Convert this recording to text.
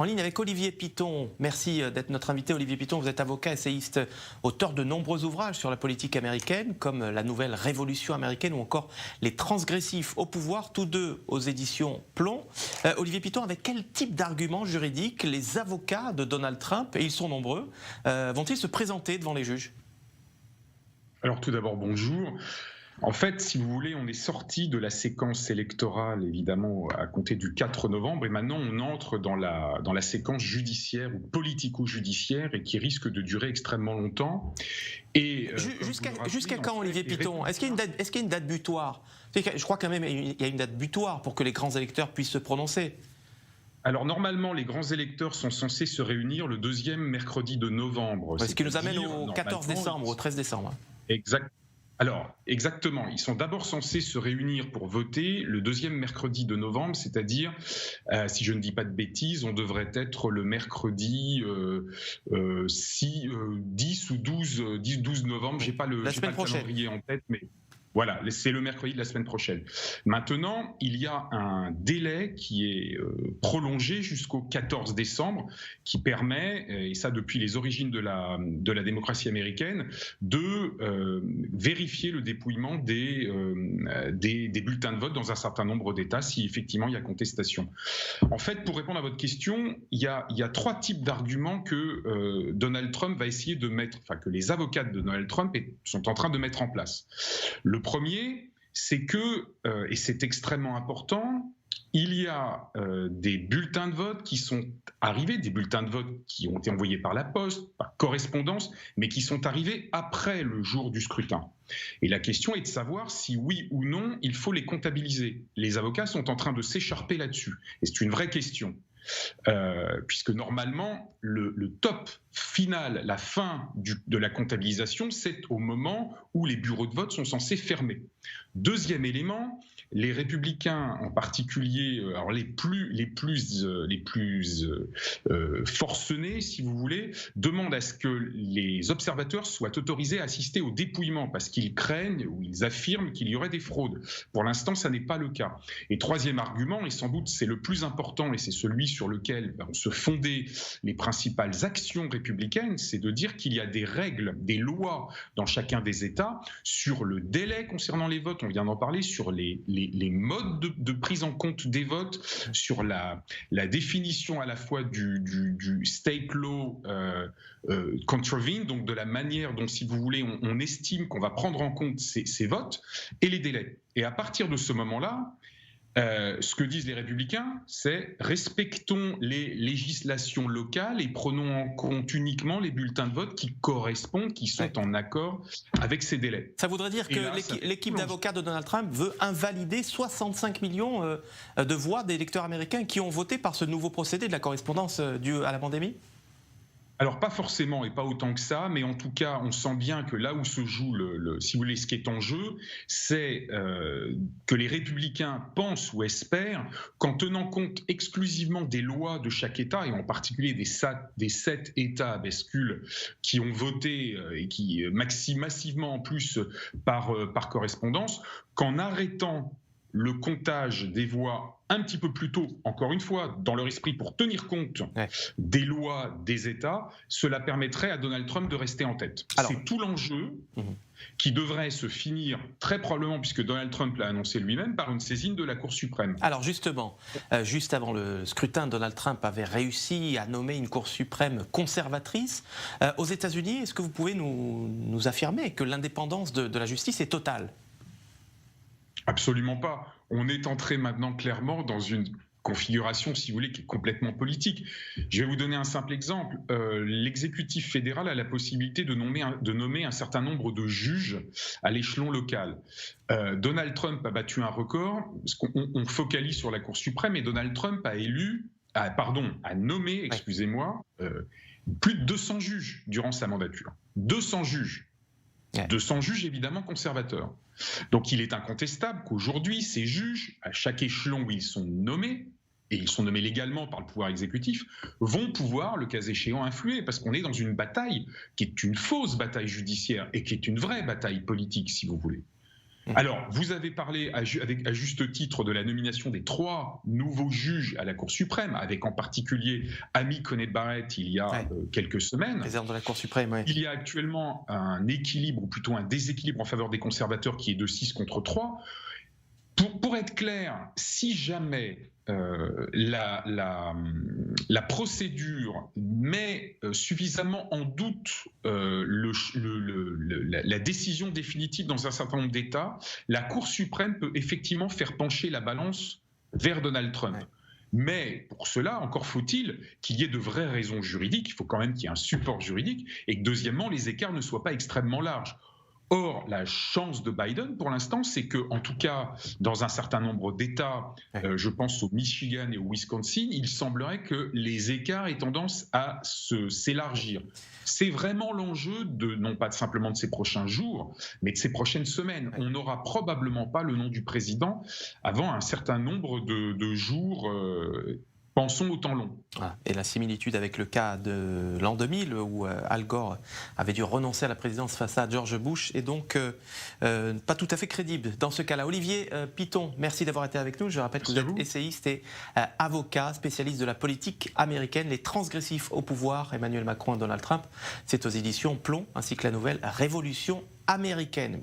En ligne avec Olivier Piton. Merci d'être notre invité. Olivier Piton, vous êtes avocat, essayiste, auteur de nombreux ouvrages sur la politique américaine, comme La Nouvelle Révolution américaine ou encore Les Transgressifs au pouvoir, tous deux aux éditions Plomb. Olivier Piton, avec quel type d'arguments juridiques les avocats de Donald Trump, et ils sont nombreux, vont-ils se présenter devant les juges ? Alors tout d'abord, bonjour. En fait, si vous voulez, on est sorti de la séquence électorale, évidemment, à compter du 4 novembre, et maintenant on entre dans la séquence judiciaire ou politico-judiciaire et qui risque de durer extrêmement longtemps. Et jusqu'à quand, Olivier Piton ? Est-ce qu'il y a une date butoir ? Je crois quand même qu'il y a une date butoir pour que les grands électeurs puissent se prononcer. Alors normalement, les grands électeurs sont censés se réunir le deuxième mercredi de novembre. Ce qui nous amène au 14 décembre, au 13 décembre. Exactement. Ils sont d'abord censés se réunir pour voter le deuxième mercredi de novembre, c'est-à-dire, si je ne dis pas de bêtises, on devrait être le mercredi 10 ou 12 novembre. J'ai pas le calendrier en tête, mais voilà, c'est le mercredi de la semaine prochaine. Maintenant, il y a un délai qui est prolongé jusqu'au 14 décembre, qui permet, et ça depuis les origines de la démocratie américaine, de vérifier le dépouillement des bulletins de vote dans un certain nombre d'États, si effectivement il y a contestation. En fait, pour répondre à votre question, il y a trois types d'arguments que Donald Trump va essayer de mettre, enfin que les avocats de Donald Trump sont en train de mettre en place. Le premier, c'est que, et c'est extrêmement important, il y a des bulletins de vote qui sont arrivés, des bulletins de vote qui ont été envoyés par la poste, par correspondance, mais qui sont arrivés après le jour du scrutin. Et la question est de savoir si oui ou non il faut les comptabiliser. Les avocats sont en train de s'écharper là-dessus. Et c'est une vraie question. Puisque normalement, le top final, la fin de la comptabilisation, c'est au moment où les bureaux de vote sont censés fermer. Deuxième élément, les républicains en particulier, alors les plus forcenés, si vous voulez, demandent à ce que les observateurs soient autorisés à assister au dépouillement parce qu'ils craignent ou ils affirment qu'il y aurait des fraudes. Pour l'instant, ça n'est pas le cas. Et troisième argument, et sans doute c'est le plus important et c'est celui sur lequel ont se fondaient les principales actions républicaines, c'est de dire qu'il y a des règles, des lois dans chacun des États sur le délai concernant les votes, on vient d'en parler, sur les modes de prise en compte des votes, sur la définition à la fois du state law contravene, donc de la manière dont, si vous voulez, on estime qu'on va prendre en compte ces votes, et les délais. Et à partir de ce moment-là, ce que disent les républicains, c'est respectons les législations locales et prenons en compte uniquement les bulletins de vote qui correspondent, qui sont en accord avec ces délais. Ça voudrait dire que l'équipe d'avocats de Donald Trump veut invalider 65 millions de voix d'électeurs américains qui ont voté par ce nouveau procédé de la correspondance due à la pandémie ? Alors pas forcément et pas autant que ça, mais en tout cas on sent bien que là où se joue si vous voulez, ce qui est en jeu, c'est que les républicains pensent ou espèrent qu'en tenant compte exclusivement des lois de chaque État, et en particulier des 7 États à bascule qui ont voté et qui massivement en plus par correspondance, qu'en arrêtant le comptage des voix un petit peu plus tôt, encore une fois, dans leur esprit pour tenir compte des lois des États, cela permettrait à Donald Trump de rester en tête. C'est tout l'enjeu qui devrait se finir très probablement, puisque Donald Trump l'a annoncé lui-même, par une saisine de la Cour suprême. Alors justement, juste avant le scrutin, Donald Trump avait réussi à nommer une Cour suprême conservatrice. Aux États-Unis, est-ce que vous pouvez nous affirmer que l'indépendance de la justice est totale ? Absolument pas. On est entré maintenant clairement dans une configuration, si vous voulez, qui est complètement politique. Je vais vous donner un simple exemple. L'exécutif fédéral a la possibilité de nommer un certain nombre de juges à l'échelon local. Donald Trump a battu un record, parce qu'on focalise sur la Cour suprême, et Donald Trump a nommé, plus de 200 juges durant sa mandature. 200 juges. 200 juges évidemment conservateurs. Donc il est incontestable qu'aujourd'hui, ces juges, à chaque échelon où ils sont nommés, et ils sont nommés légalement par le pouvoir exécutif, vont pouvoir, le cas échéant, influer, parce qu'on est dans une bataille qui est une fausse bataille judiciaire et qui est une vraie bataille politique, si vous voulez. Alors, vous avez parlé à juste titre de la nomination des 3 nouveaux juges à la Cour suprême, avec en particulier Amy Coney Barrett il y a quelques semaines. Présidente de la Cour suprême, oui. Il y a actuellement un équilibre, ou plutôt un déséquilibre en faveur des conservateurs qui est de 6 contre 3. Pour être clair, si jamais la procédure met suffisamment en doute la décision définitive dans un certain nombre d'États, la Cour suprême peut effectivement faire pencher la balance vers Donald Trump. Ouais. Mais pour cela, encore faut-il qu'il y ait de vraies raisons juridiques, il faut quand même qu'il y ait un support juridique, et que deuxièmement, les écarts ne soient pas extrêmement larges. Or, la chance de Biden, pour l'instant, c'est que, en tout cas, dans un certain nombre d'États, je pense au Michigan et au Wisconsin, il semblerait que les écarts aient tendance à s'élargir. C'est vraiment l'enjeu non pas simplement de ces prochains jours, mais de ces prochaines semaines. On n'aura probablement pas le nom du président avant un certain nombre de jours. Pensons au temps long. Et la similitude avec le cas de l'an 2000 où Al Gore avait dû renoncer à la présidence face à George Bush est donc pas tout à fait crédible dans ce cas-là. Olivier Piton, merci d'avoir été avec nous. Je rappelle que vous êtes essayiste et avocat, spécialiste de la politique américaine, les transgressifs au pouvoir, Emmanuel Macron et Donald Trump. C'est aux éditions Plomb, ainsi que la nouvelle Révolution américaine.